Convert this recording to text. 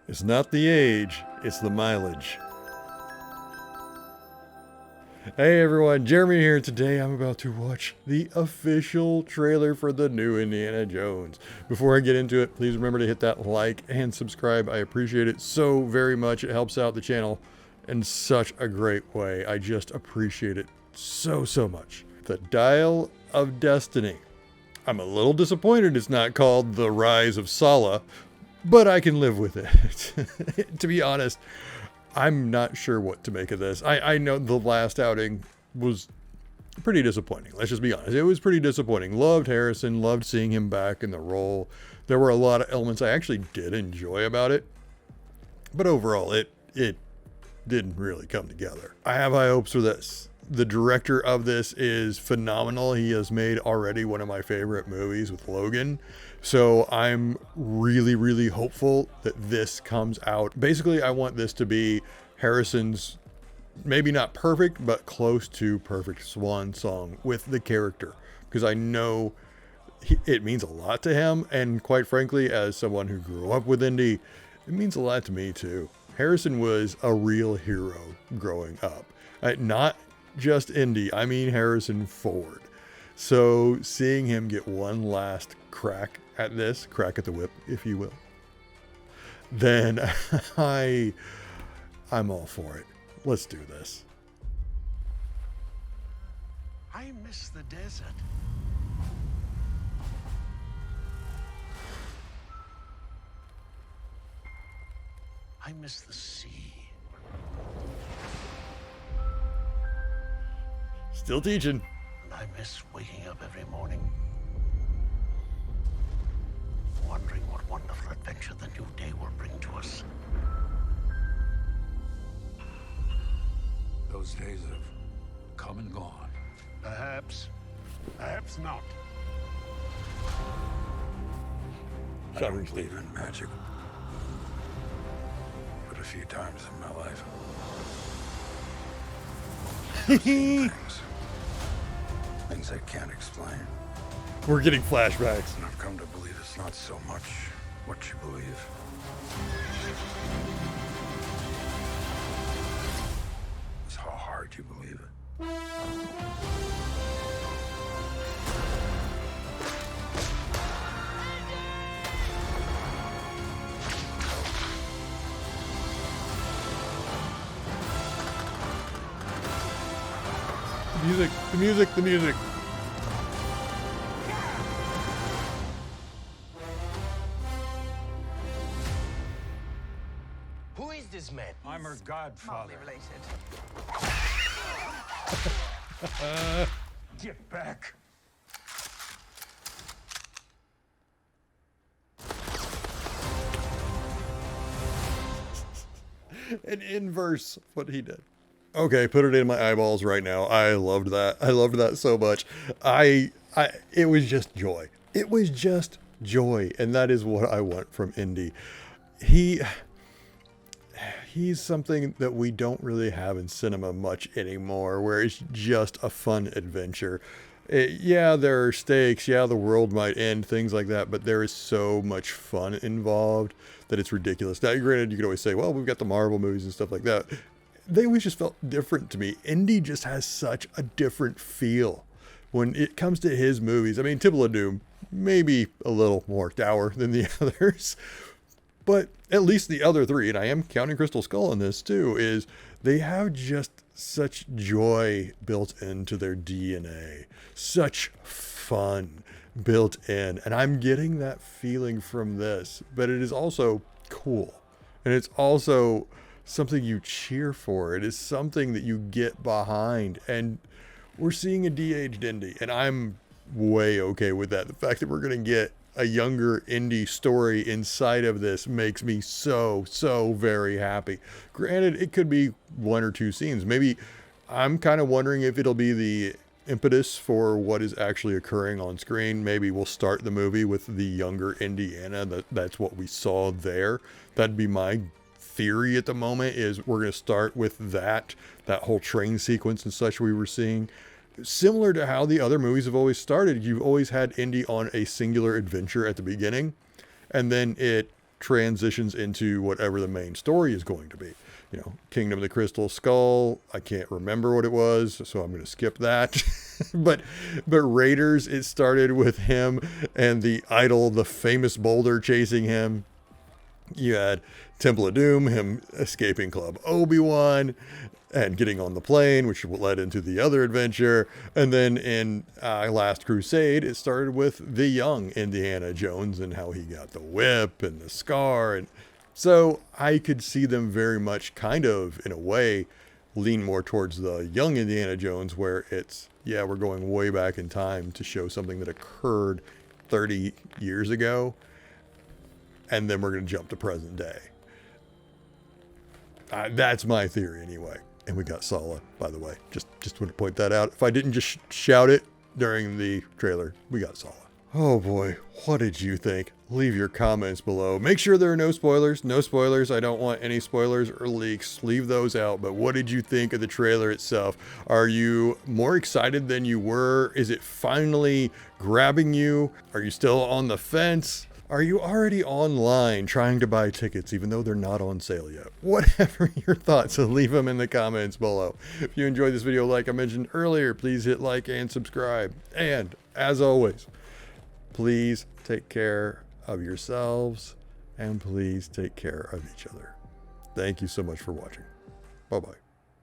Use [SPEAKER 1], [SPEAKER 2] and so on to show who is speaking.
[SPEAKER 1] It's not the age, it's the mileage. Hey everyone, Jeremy here. Today I'm about to watch the official trailer for the new Indiana Jones. Before I get into it, please remember to hit that like and subscribe. I appreciate it so very much. It helps out the channel in such a great way. I just appreciate it so much. The Dial of Destiny. I'm a little disappointed it's not called The Rise of Sala, but I can live with it. To be honest, I'm not sure what to make of this. I know the last outing was pretty disappointing. Let's just be honest. It was pretty disappointing. Loved Harrison, loved seeing him back in the role. There were a lot of elements I actually did enjoy about it. But overall, it didn't really come together. I have high hopes for this. The director of this is phenomenal. He has made already one of my favorite movies with Logan. So I'm really hopeful that this comes out. Basically, I want this to be Harrison's maybe not perfect, but close to perfect swan song with the character. Because I know it means a lot to him. And quite frankly, as someone who grew up with Indy, it means a lot to me too. Harrison was a real hero growing up. Not just Indy, I mean Harrison Ford. So seeing him get one last crack at this, crack at the whip, if you will, then I'm all for it. Let's do this.
[SPEAKER 2] I miss the desert. I miss the sea.
[SPEAKER 1] Still teaching.
[SPEAKER 2] And I miss waking up every morning, wondering what wonderful adventure the new day will bring to us.
[SPEAKER 3] Those days have come and gone.
[SPEAKER 2] Perhaps not.
[SPEAKER 3] I don't believe in magic, but a few times in my life, I've seen things I can't explain.
[SPEAKER 1] We're getting flashbacks.
[SPEAKER 3] And I've come to believe it's not so much what you believe. It's how hard you believe it.
[SPEAKER 1] The music.
[SPEAKER 2] Who is this man?
[SPEAKER 3] I'm her godfather.
[SPEAKER 4] Related.
[SPEAKER 3] Get back.
[SPEAKER 1] An inverse of what he did. Okay, put it in my eyeballs right now. I loved that. I loved that so much. It was just joy. It was just joy, and that is what I want from Indy. He's something that we don't really have in cinema much anymore, where it's just a fun adventure. Yeah, there are stakes. Yeah, the world might end, things like that, but there is so much fun involved that it's ridiculous. Now, granted, you could always say, well, we've got the Marvel movies and stuff like that. They always just felt different to me. Indy just has such a different feel when it comes to his movies. I mean, Temple of Doom, maybe a little more dour than the others, but at least the other three, and I am counting Crystal Skull in this too, is they have just such joy built into their DNA, such fun built in. And I'm getting that feeling from this, but it is also cool. And it's also something you cheer for. It is something that you get behind. And we're seeing a de-aged Indy, and I'm way okay with that. The fact that we're going to get a younger Indy story inside of this makes me so very happy. Granted, it could be one or two scenes. Maybe I'm kind of wondering if it'll be the impetus for what is actually occurring on screen. Maybe we'll start the movie with the younger Indiana. That's what we saw there. That'd be my theory at the moment, is we're going to start with that whole train sequence and such we were seeing. Similar to how the other movies have always started, you've always had Indy on a singular adventure at the beginning, and then it transitions into whatever the main story is going to be. You know, Kingdom of the Crystal Skull, I can't remember what it was, so I'm going to skip that. but Raiders, it started with him and the idol, the famous boulder chasing him. You had Temple of Doom, him escaping Club Obi-Wan and getting on the plane, which led into the other adventure. And then in Last Crusade, it started with the young Indiana Jones and how he got the whip and the scar. And so I could see them very much kind of, in a way, lean more towards the young Indiana Jones, where it's, yeah, we're going way back in time to show something that occurred 30 years ago. And then we're going to jump to present day. That's my theory anyway. And we got Sala, by the way. Just want to point that out. If I didn't just shout it during the trailer, we got Sala. Oh boy, what did you think? Leave your comments below. Make sure there are no spoilers. No spoilers. I don't want any spoilers or leaks. Leave those out. But what did you think of the trailer itself? Are you more excited than you were? Is it finally grabbing you? Are you still on the fence? Are you already online trying to buy tickets even though they're not on sale yet? Whatever your thoughts, leave them in the comments below. If you enjoyed this video, like I mentioned earlier, please hit like and subscribe. And as always, please take care of yourselves and please take care of each other. Thank you so much for watching. Bye-bye.